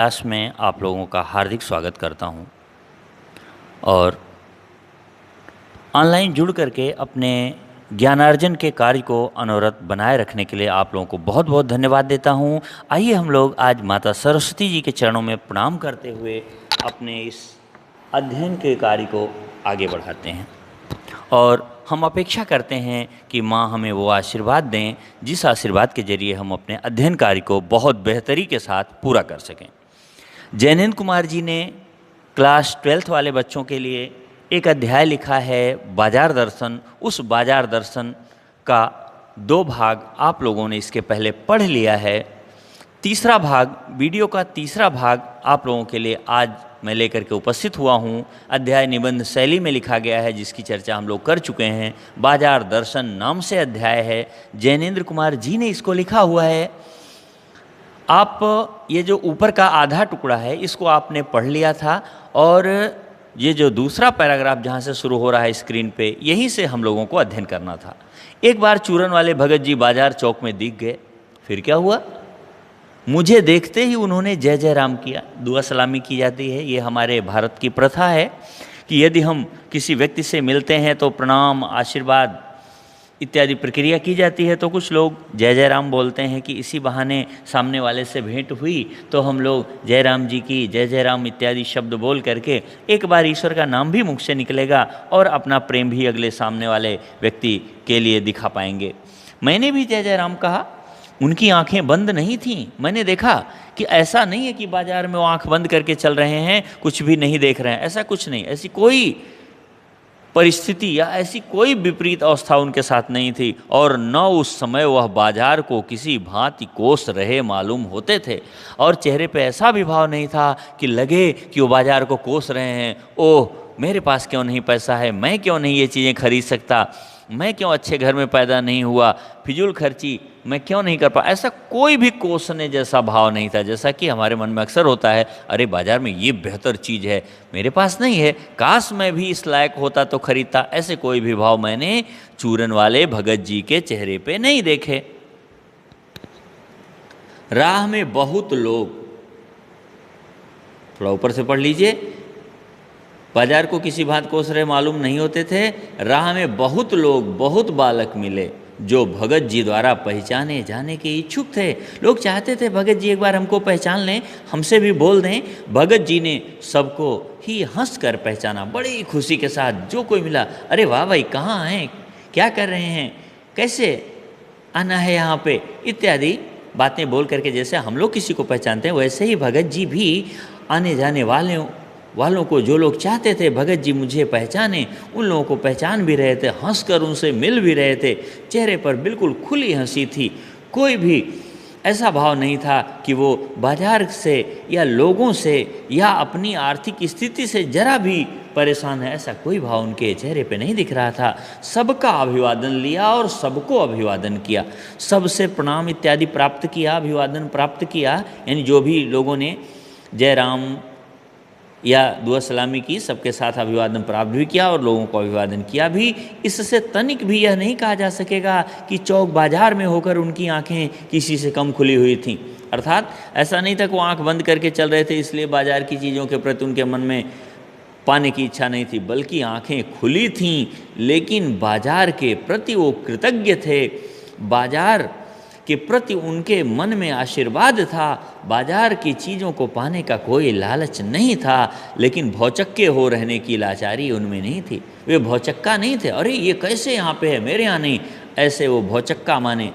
Class में आप लोगों का हार्दिक स्वागत करता हूं और ऑनलाइन जुड़ करके अपने ज्ञानार्जन के कार्य को अनवरत बनाए रखने के लिए आप लोगों को बहुत बहुत धन्यवाद देता हूं। आइए हम लोग आज माता सरस्वती जी के चरणों में प्रणाम करते हुए अपने इस अध्ययन के कार्य को आगे बढ़ाते हैं और हम अपेक्षा करते हैं कि माँ हमें वो आशीर्वाद दें जिस आशीर्वाद के जरिए हम अपने अध्ययन कार्य को बहुत बेहतरी के साथ पूरा कर सकें। जैनेन्द्र कुमार जी ने क्लास 12th वाले बच्चों के लिए एक अध्याय लिखा है बाजार दर्शन। उस बाजार दर्शन का 2 भाग आप लोगों ने इसके पहले पढ़ लिया है। तीसरा भाग, वीडियो का तीसरा भाग आप लोगों के लिए आज मैं लेकर के उपस्थित हुआ हूँ। अध्याय निबंध शैली में लिखा गया है जिसकी चर्चा हम लोग कर चुके हैं। बाजार दर्शन नाम से अध्याय है, जैनेन्द्र कुमार जी ने इसको लिखा हुआ है। आप ये जो ऊपर का आधा टुकड़ा है इसको आपने पढ़ लिया था और ये जो दूसरा पैराग्राफ जहाँ से शुरू हो रहा है स्क्रीन पे, यहीं से हम लोगों को अध्ययन करना था। एक बार चूरन वाले भगत जी बाजार चौक में दिख गए। फिर क्या हुआ? मुझे देखते ही उन्होंने जय जय राम किया। दुआ सलामी की जाती है। ये हमारे भारत की प्रथा है कि यदि हम किसी व्यक्ति से मिलते हैं तो प्रणाम, आशीर्वाद इत्यादि प्रक्रिया की जाती है। तो कुछ लोग जय जय राम बोलते हैं कि इसी बहाने सामने वाले से भेंट हुई तो हम लोग जय राम जी की, जय जय राम इत्यादि शब्द बोल करके एक बार ईश्वर का नाम भी मुख से निकलेगा और अपना प्रेम भी अगले सामने वाले व्यक्ति के लिए दिखा पाएंगे। मैंने भी जय जय राम कहा। उनकी आंखें बंद नहीं थीं। मैंने देखा कि ऐसा नहीं है कि बाजार में वो आंख बंद करके चल रहे हैं, कुछ भी नहीं देख रहे हैं। ऐसा कुछ नहीं, ऐसी कोई परिस्थिति या ऐसी कोई विपरीत अवस्था उनके साथ नहीं थी और न उस समय वह बाजार को किसी भांति कोस रहे मालूम होते थे और चेहरे पे ऐसा भी भाव नहीं था कि लगे कि वो बाजार को कोस रहे हैं। ओह, मेरे पास क्यों नहीं पैसा है, मैं क्यों नहीं ये चीज़ें खरीद सकता, मैं क्यों अच्छे घर में पैदा नहीं हुआ, फिजूल खर्ची मैं क्यों नहीं कर पा। ऐसा कोई भी कोसने जैसा भाव नहीं था जैसा कि हमारे मन में अक्सर होता है। अरे बाजार में ये बेहतर चीज़ है, मेरे पास नहीं है, काश मैं भी इस लायक होता तो खरीदता। ऐसे कोई भी भाव मैंने चूरन वाले भगत जी के चेहरे पे नहीं देखे। राह में बहुत लोग, थोड़ा ऊपर से पढ़ लीजिए, बाजार को किसी भांति कोस रहे मालूम नहीं होते थे। राह में बहुत लोग, बहुत बालक मिले जो भगत जी द्वारा पहचाने जाने के इच्छुक थे। लोग चाहते थे भगत जी एक बार हमको पहचान लें, हमसे भी बोल दें। भगत जी ने सबको ही हंस कर पहचाना, बड़ी खुशी के साथ। जो कोई मिला, अरे वाह भाई, कहाँ हैं, क्या कर रहे हैं, कैसे आना है यहाँ पे, इत्यादि बातें बोल करके जैसे हम लोग किसी को पहचानते हैं वैसे ही भगत जी भी आने जाने वालों को, जो लोग चाहते थे भगत जी मुझे पहचाने, उन लोगों को पहचान भी रहे थे, हंसकर उनसे मिल भी रहे थे। चेहरे पर बिल्कुल खुली हंसी थी। कोई भी ऐसा भाव नहीं था कि वो बाजार से या लोगों से या अपनी आर्थिक स्थिति से जरा भी परेशान है, ऐसा कोई भाव उनके चेहरे पे नहीं दिख रहा था। सबका अभिवादन लिया और सबको अभिवादन किया, सबसे प्रणाम इत्यादि प्राप्त किया, अभिवादन प्राप्त किया। यानी जो भी लोगों ने जय राम या दुआ सलामी की, सबके साथ अभिवादन प्राप्त भी किया और लोगों को अभिवादन किया भी। इससे तनिक भी यह नहीं कहा जा सकेगा कि चौक बाजार में होकर उनकी आंखें किसी से कम खुली हुई थीं। अर्थात ऐसा नहीं था कि वो आंख बंद करके चल रहे थे इसलिए बाजार की चीज़ों के प्रति उनके मन में पाने की इच्छा नहीं थी, बल्कि आंखें खुली थीं, लेकिन बाजार के प्रति वो कृतज्ञ थे। बाजार के प्रति उनके मन में आशीर्वाद था। बाजार की चीज़ों को पाने का कोई लालच नहीं था, लेकिन भौचक्के हो रहने की लाचारी उनमें नहीं थी। वे भौचक्का नहीं थे, अरे ये कैसे यहाँ पे है, मेरे यहाँ नहीं, ऐसे वो भौचक्का माने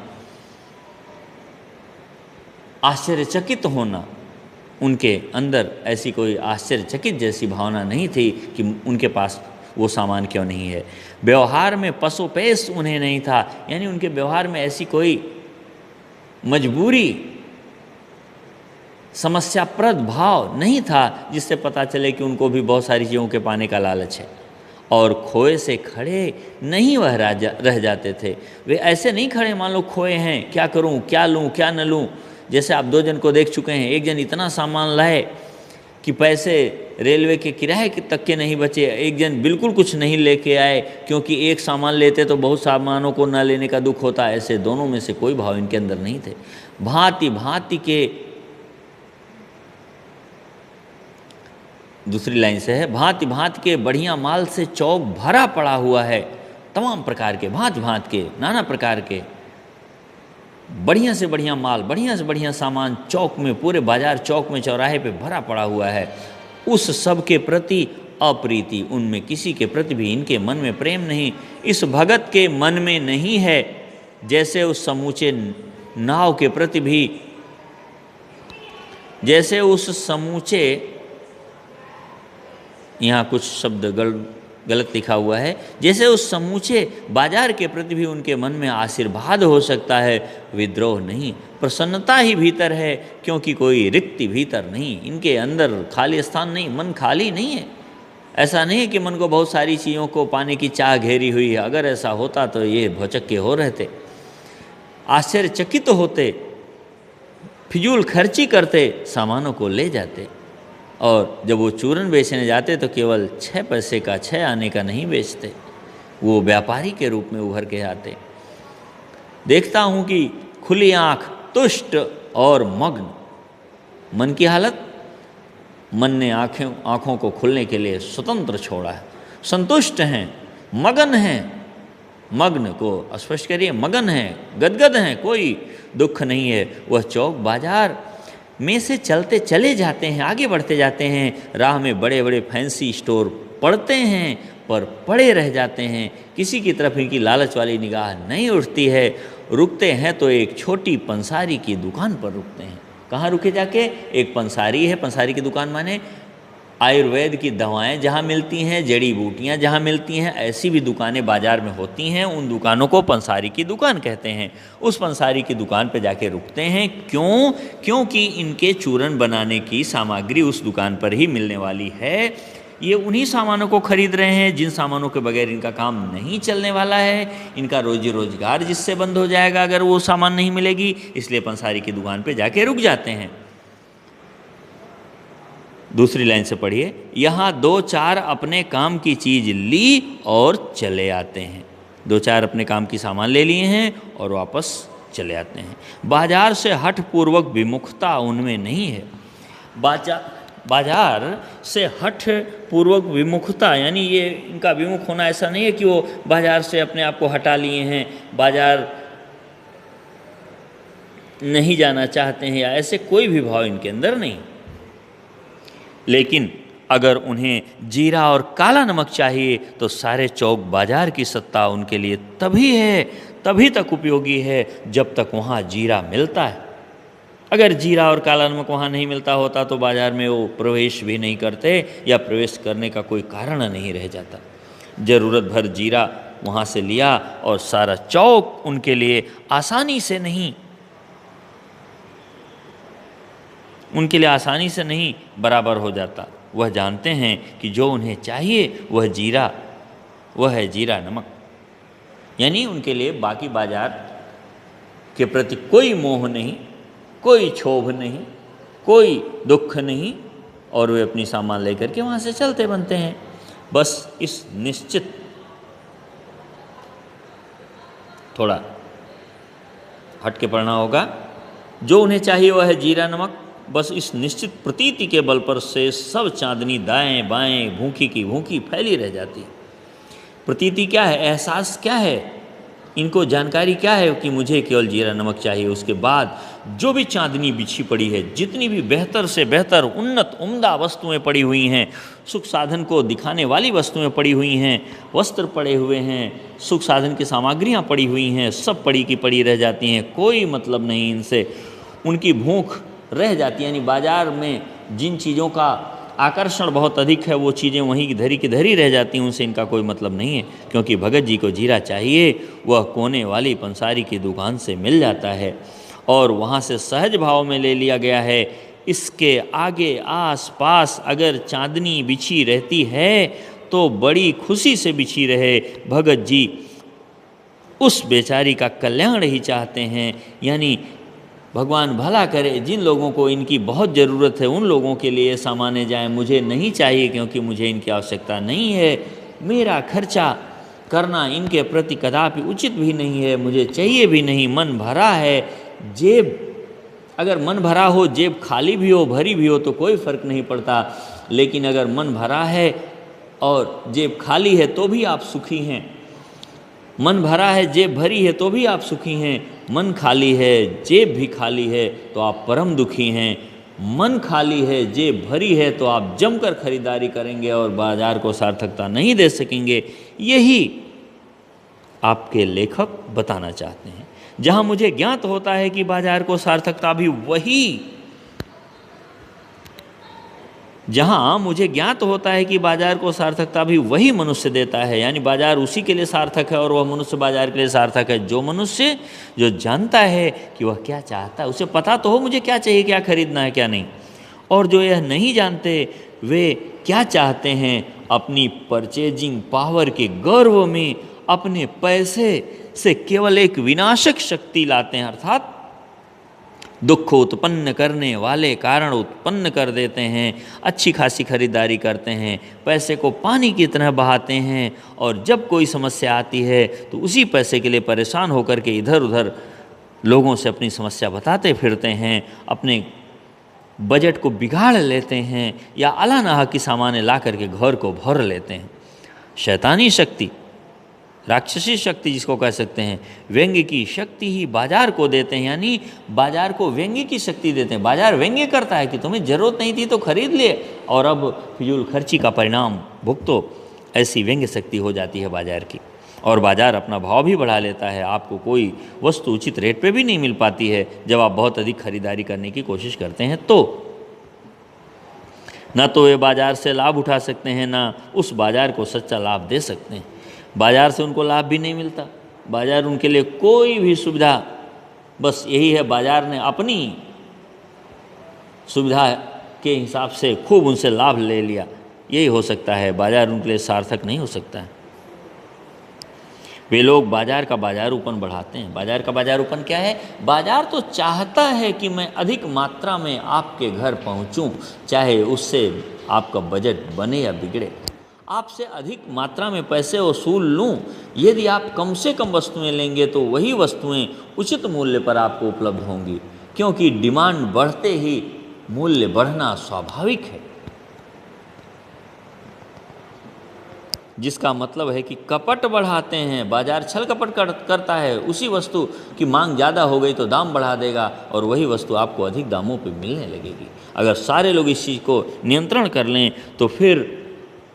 आश्चर्यचकित होना। उनके अंदर ऐसी कोई आश्चर्यचकित जैसी भावना नहीं थी कि उनके पास वो सामान क्यों नहीं है। व्यवहार में पसोपेश उन्हें नहीं था, यानी उनके व्यवहार में ऐसी कोई मजबूरी, समस्याप्रद भाव नहीं था जिससे पता चले कि उनको भी बहुत सारी चीज़ों के पाने का लालच है। और खोए से खड़े नहीं वह रह जाते थे। वे ऐसे नहीं खड़े, मान लो खोए हैं, क्या करूं, क्या लूं, क्या न लूं। जैसे आप 2 जन को देख चुके हैं, एक जन इतना सामान लाए कि पैसे रेलवे के किराए तक के नहीं बचे, एक जन बिल्कुल कुछ नहीं लेके आए क्योंकि एक सामान लेते तो बहुत सामानों को न लेने का दुख होता। ऐसे दोनों में से कोई भाव इनके अंदर नहीं थे। भांति भांति के दूसरी लाइन से है, भांति भांति के बढ़िया माल से चौक भरा पड़ा हुआ है। तमाम प्रकार के, भांति भांति के, नाना प्रकार के बढ़िया से बढ़िया माल, बढ़िया से बढ़िया सामान चौक में, पूरे बाजार चौक में, चौराहे पे भरा पड़ा हुआ है। उस सब के प्रति अप्रीति, उनमें किसी के प्रति भी इनके मन में प्रेम नहीं, इस भगत के मन में नहीं है। जैसे उस समूचे नाव के प्रति भी, जैसे उस समूचे, यहाँ कुछ शब्द गलत लिखा हुआ है, जैसे उस समूचे बाजार के प्रति भी उनके मन में आशीर्वाद हो सकता है, विद्रोह नहीं, प्रसन्नता ही भीतर है, क्योंकि कोई रिक्ति भीतर नहीं, इनके अंदर खाली स्थान नहीं, मन खाली नहीं है। ऐसा नहीं है कि मन को बहुत सारी चीज़ों को पाने की चाह घेरी हुई है। अगर ऐसा होता तो ये भौचक्के हो रहते, आश्चर्यचकित होते, फिजूल खर्ची करते, सामानों को ले जाते, और जब वो चूरन बेचने जाते तो केवल 6 पैसे का, 6 आने का नहीं बेचते, वो व्यापारी के रूप में उभर के आते। देखता हूँ कि खुली आँख, तुष्ट और मग्न, मन की हालत, मन ने आँखों को खुलने के लिए स्वतंत्र छोड़ा है, संतुष्ट हैं, मगन हैं, मग्न को स्पष्ट करिए, मगन हैं, गदगद हैं, कोई दुख नहीं है। वह चौक बाजार में से चलते चले जाते हैं, आगे बढ़ते जाते हैं, राह में बड़े बड़े फैंसी स्टोर पड़ते हैं, पर पड़े रह जाते हैं, किसी की तरफ इनकी लालच वाली निगाह नहीं उठती है। रुकते हैं तो एक छोटी पंसारी की दुकान पर रुकते हैं। कहाँ रुके जाके? एक पंसारी है, पंसारी की दुकान माने आयुर्वेद की दवाएं जहाँ मिलती हैं, जड़ी बूटियाँ जहाँ मिलती हैं, ऐसी भी दुकानें बाज़ार में होती हैं, उन दुकानों को पंसारी की दुकान कहते हैं। उस पंसारी की दुकान पर जाके रुकते हैं। क्यों? क्योंकि इनके चूरन बनाने की सामग्री उस दुकान पर ही मिलने वाली है। ये उन्हीं सामानों को खरीद रहे हैं जिन सामानों के बगैर इनका काम नहीं चलने वाला है, इनका रोजी रोजगार जिससे बंद हो जाएगा अगर वो सामान नहीं मिलेगी, इसलिए पंसारी की दुकान पे जाके रुक जाते हैं। दूसरी लाइन से पढ़िए, यहाँ 2-4 अपने काम की चीज ली और चले आते हैं। 2-4 अपने काम की सामान ले लिए हैं और वापस चले आते हैं। बाजार से हठ पूर्वक विमुखता उनमें नहीं है। बाजार से हठ पूर्वक विमुखता, यानी ये इनका विमुख होना ऐसा नहीं है कि वो बाजार से अपने आप को हटा लिए हैं, बाजार नहीं जाना चाहते हैं, या ऐसे कोई भी भाव इनके अंदर नहीं। लेकिन अगर उन्हें जीरा और काला नमक चाहिए तो सारे चौक बाजार की सत्ता उनके लिए तभी है, तभी तक उपयोगी है जब तक वहाँ जीरा मिलता है। अगर जीरा और काला नमक वहाँ नहीं मिलता होता तो बाजार में वो प्रवेश भी नहीं करते, या प्रवेश करने का कोई कारण नहीं रह जाता। ज़रूरत भर जीरा वहाँ से लिया और सारा चौक उनके लिए आसानी से नहीं बराबर हो जाता। वह जानते हैं कि जो उन्हें चाहिए वह है जीरा नमक, यानी उनके लिए बाकी बाजार के प्रति कोई मोह नहीं, कोई क्षोभ नहीं, कोई दुख नहीं, और वे अपनी सामान लेकर के वहाँ से चलते बनते हैं। बस इस निश्चित, थोड़ा हट के पढ़ना होगा, जो उन्हें चाहिए वह है जीरा नमक। बस इस निश्चित प्रतीति के बल पर से सब चांदनी दाएं बाएं भूखी की भूखी फैली रह जाती है। प्रतीति क्या है? एहसास क्या है? इनको जानकारी क्या है कि मुझे केवल जीरा नमक चाहिए। उसके बाद जो भी चांदनी बिछी पड़ी है, जितनी भी बेहतर से बेहतर उन्नत उम्दा वस्तुएं पड़ी हुई हैं, सुख साधन को दिखाने वाली वस्तुएं पड़ी हुई हैं, वस्त्र पड़े हुए हैं, सुख साधन की सामग्रियां पड़ी हुई हैं, सब पड़ी की पड़ी रह जाती हैं, कोई मतलब नहीं इनसे। उनकी भूख रह जाती है, यानी बाजार में जिन चीज़ों का आकर्षण बहुत अधिक है वो चीज़ें वहीं की धरी रह जाती हैं, उनसे इनका कोई मतलब नहीं है। क्योंकि भगत जी को जीरा चाहिए वह कोने वाली पंसारी की दुकान से मिल जाता है और वहाँ से सहज भाव में ले लिया गया है। इसके आगे आस पास अगर चांदनी बिछी रहती है तो बड़ी खुशी से बिछी रहे। भगत जी उस बेचारी का कल्याण ही चाहते हैं, यानी भगवान भला करे, जिन लोगों को इनकी बहुत ज़रूरत है उन लोगों के लिए सामान्य जाए। मुझे नहीं चाहिए क्योंकि मुझे इनकी आवश्यकता नहीं है, मेरा खर्चा करना इनके प्रति कदापि उचित भी नहीं है, मुझे चाहिए भी नहीं, मन भरा है, जेब अगर मन भरा हो, जेब खाली भी हो, भरी भी हो तो कोई फर्क नहीं पड़ता, लेकिन अगर मन भरा है और जेब खाली है तो भी आप सुखी हैं, मन भरा है जेब भरी है तो भी आप सुखी हैं, मन खाली है जेब भी खाली है तो आप परम दुखी हैं। मन खाली है जेब भरी है तो आप जमकर खरीदारी करेंगे और बाजार को सार्थकता नहीं दे सकेंगे। यही आपके लेखक बताना चाहते हैं। जहां मुझे ज्ञात होता है कि बाजार को सार्थकता भी वही जहां मुझे ज्ञात होता है कि बाजार को सार्थकता भी वही मनुष्य देता है, यानी बाजार उसी के लिए सार्थक है और वह मनुष्य बाजार के लिए सार्थक है जो मनुष्य जो जानता है कि वह क्या चाहता है, उसे पता तो हो मुझे क्या चाहिए, क्या खरीदना है क्या नहीं, और जो यह नहीं जानते वे क्या चाहते हैं, अपनी परचेजिंग पावर के गर्व में अपने पैसे से केवल एक विनाशक शक्ति लाते हैं, अर्थात दुख उत्पन्न करने वाले कारण उत्पन्न कर देते हैं। अच्छी खासी खरीदारी करते हैं, पैसे को पानी की तरह बहाते हैं, और जब कोई समस्या आती है तो उसी पैसे के लिए परेशान होकर के इधर उधर लोगों से अपनी समस्या बताते फिरते हैं, अपने बजट को बिगाड़ लेते हैं या अलानाहा की सामान ला करके घर को भर लेते हैं। शैतानी शक्ति, राक्षसी शक्ति जिसको कह सकते हैं, व्यंग्य की शक्ति ही बाजार को देते हैं, यानी बाजार को व्यंग्य की शक्ति देते हैं। बाजार व्यंग्य करता है कि तुम्हें ज़रूरत नहीं थी तो खरीद लिए और अब फिजूल खर्ची का परिणाम भुगतो। ऐसी व्यंग्य शक्ति हो जाती है बाजार की, और बाजार अपना भाव भी बढ़ा लेता है। आपको कोई वस्तु उचित रेट पे भी नहीं मिल पाती है जब आप बहुत अधिक खरीदारी करने की कोशिश करते हैं तो। ना तो वे बाजार से लाभ उठा सकते हैं, ना उस बाजार को सच्चा लाभ दे सकते हैं। बाजार से उनको लाभ भी नहीं मिलता, बाजार उनके लिए कोई भी सुविधा, बस यही है बाजार ने अपनी सुविधा के हिसाब से खूब उनसे लाभ ले लिया, यही हो सकता है। बाजार उनके लिए सार्थक नहीं हो सकता है। वे लोग बाजार का बाजारूपन बढ़ाते हैं। बाजार का बाजारूपन क्या है? बाजार तो चाहता है कि मैं अधिक मात्रा में आपके घर पहुंचूं, चाहे उससे आपका बजट बने या बिगड़े, आपसे अधिक मात्रा में पैसे वसूल लूं। यदि आप कम से कम वस्तुएं लेंगे तो वही वस्तुएं उचित मूल्य पर आपको उपलब्ध होंगी, क्योंकि डिमांड बढ़ते ही मूल्य बढ़ना स्वाभाविक है। जिसका मतलब है कि कपट बढ़ाते हैं, बाजार छल कपट करता है। उसी वस्तु की मांग ज़्यादा हो गई तो दाम बढ़ा देगा और वही वस्तु आपको अधिक दामों पे मिलने लगेगी। अगर सारे लोग इस चीज़ को नियंत्रण कर लें तो फिर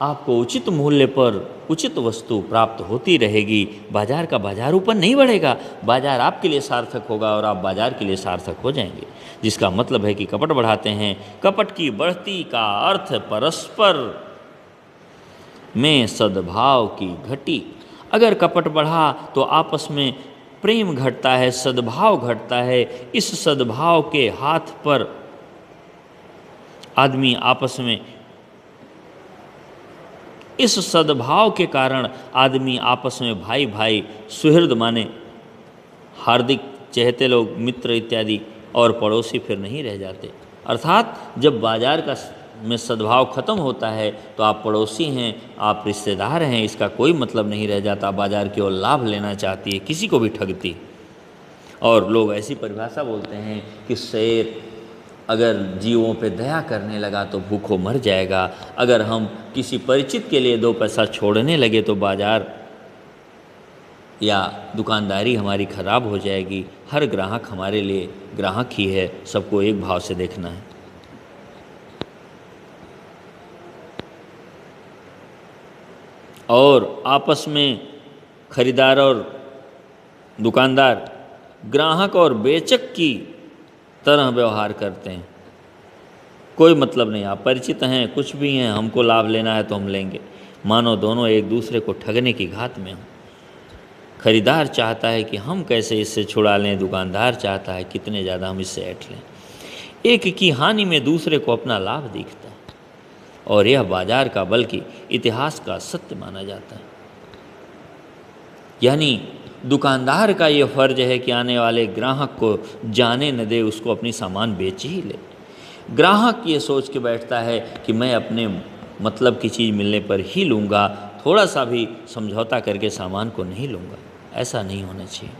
आपको उचित मूल्य पर उचित वस्तु प्राप्त होती रहेगी। बाजार का बाजारूपन नहीं बढ़ेगा, बाजार आपके लिए सार्थक होगा और आप बाजार के लिए सार्थक हो जाएंगे। जिसका मतलब है कि कपट बढ़ाते हैं। कपट की बढ़ती का अर्थ परस्पर में सद्भाव की घटी। अगर कपट बढ़ा तो आपस में प्रेम घटता है, सद्भाव घटता है। इस सद्भाव के हाथ पर आदमी आपस में, इस सद्भाव के कारण आदमी आपस में भाई भाई सुहृद माने, हार्दिक चहेते लोग, मित्र इत्यादि और पड़ोसी फिर नहीं रह जाते। अर्थात जब बाजार का में सद्भाव खत्म होता है तो आप पड़ोसी हैं, आप रिश्तेदार हैं, इसका कोई मतलब नहीं रह जाता। बाजार केवल लाभ लेना चाहती है, किसी को भी ठगती। और लोग ऐसी परिभाषा बोलते हैं कि शेर अगर जीवों पे दया करने लगा तो भूखों मर जाएगा। अगर हम किसी परिचित के लिए 2 पैसा छोड़ने लगे तो बाजार या दुकानदारी हमारी खराब हो जाएगी। हर ग्राहक हमारे लिए ग्राहक ही है, सबको एक भाव से देखना है। और आपस में खरीदार और दुकानदार ग्राहक और बेचक की तरह व्यवहार करते हैं। कोई मतलब नहीं, आप परिचित हैं, कुछ भी हैं, हमको लाभ लेना है तो हम लेंगे। मानो दोनों एक दूसरे को ठगने की घात में हों। खरीदार चाहता है कि हम कैसे इससे छुड़ा लें, दुकानदार चाहता है कितने ज़्यादा हम इससे ऐंठ लें। एक की हानि में दूसरे को अपना लाभ दिखता है, और यह बाजार का बल्कि इतिहास का सत्य माना जाता है। यानी दुकानदार का यह फर्ज है कि आने वाले ग्राहक को जाने न दे, उसको अपनी सामान बेच ही ले। ग्राहक ये सोच के बैठता है कि मैं अपने मतलब की चीज़ मिलने पर ही लूँगा, थोड़ा सा भी समझौता करके सामान को नहीं लूँगा। ऐसा नहीं होना चाहिए।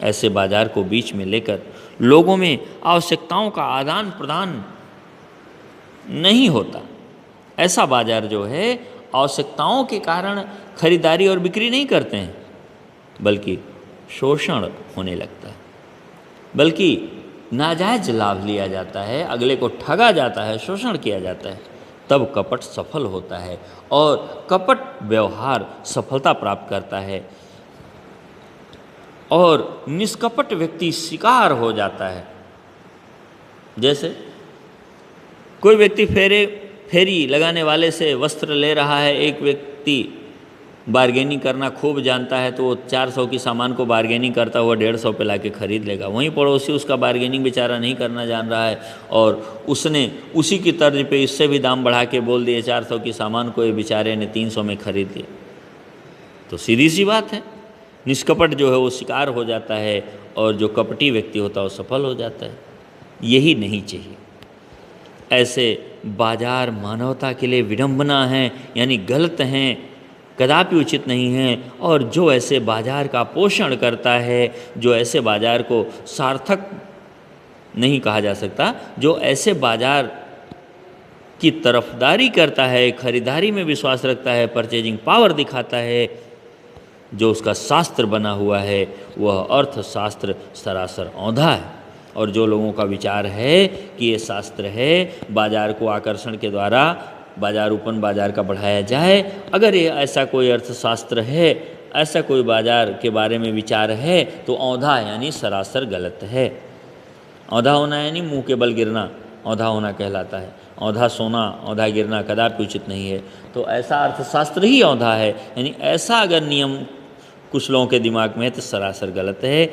ऐसे बाजार को बीच में लेकर लोगों में आवश्यकताओं का आदान प्रदान नहीं होता। ऐसा बाजार जो है आवश्यकताओं के कारण खरीदारी और बिक्री नहीं करते हैं, बल्कि शोषण होने लगता है, बल्कि नाजायज लाभ लिया जाता है, अगले को ठगा जाता है, शोषण किया जाता है। तब कपट सफल होता है और कपट व्यवहार सफलता प्राप्त करता है और निष्कपट व्यक्ति शिकार हो जाता है। जैसे कोई व्यक्ति फेरी लगाने वाले से वस्त्र ले रहा है, एक व्यक्ति बार्गेनिंग करना खूब जानता है तो वो 400 की सामान को बार्गेनिंग करता हुआ 150 पे लाके खरीद लेगा। वहीं पड़ोसी उसका बार्गेनिंग बेचारा नहीं करना जान रहा है और उसने उसी की तर्ज पे इससे भी दाम बढ़ा के बोल दिए 400 की सामान को ये बेचारे ने 300 में खरीद लिया। तो सीधी सी बात है, निष्कपट जो है वो शिकार हो जाता है और जो कपटी व्यक्ति होता है वो सफल हो जाता है। यही नहीं चाहिए। ऐसे बाजार मानवता के लिए विडंबना है, यानी गलत हैं, कदापि उचित नहीं है। और जो ऐसे बाजार का पोषण करता है, जो ऐसे बाजार को सार्थक नहीं कहा जा सकता, जो ऐसे बाजार की तरफदारी करता है, खरीदारी में विश्वास रखता है, परचेजिंग पावर दिखाता है, जो उसका शास्त्र बना हुआ है वह अर्थशास्त्र सरासर औंधा है। और जो लोगों का विचार है कि ये शास्त्र है, बाजार को आकर्षण के द्वारा बाजारूपन बाजार का बढ़ाया जाए, अगर ये ऐसा कोई अर्थशास्त्र है, ऐसा कोई बाजार के बारे में विचार है तो औंधा यानी सरासर गलत है। औंधा होना यानी मुंह के बल गिरना औंधा होना कहलाता है। औंधा सोना, औंधा गिरना कदापि उचित नहीं है। तो ऐसा अर्थशास्त्र ही औंधा है, यानी ऐसा अगर नियम कुछ लोगों के दिमाग में है तो सरासर गलत है।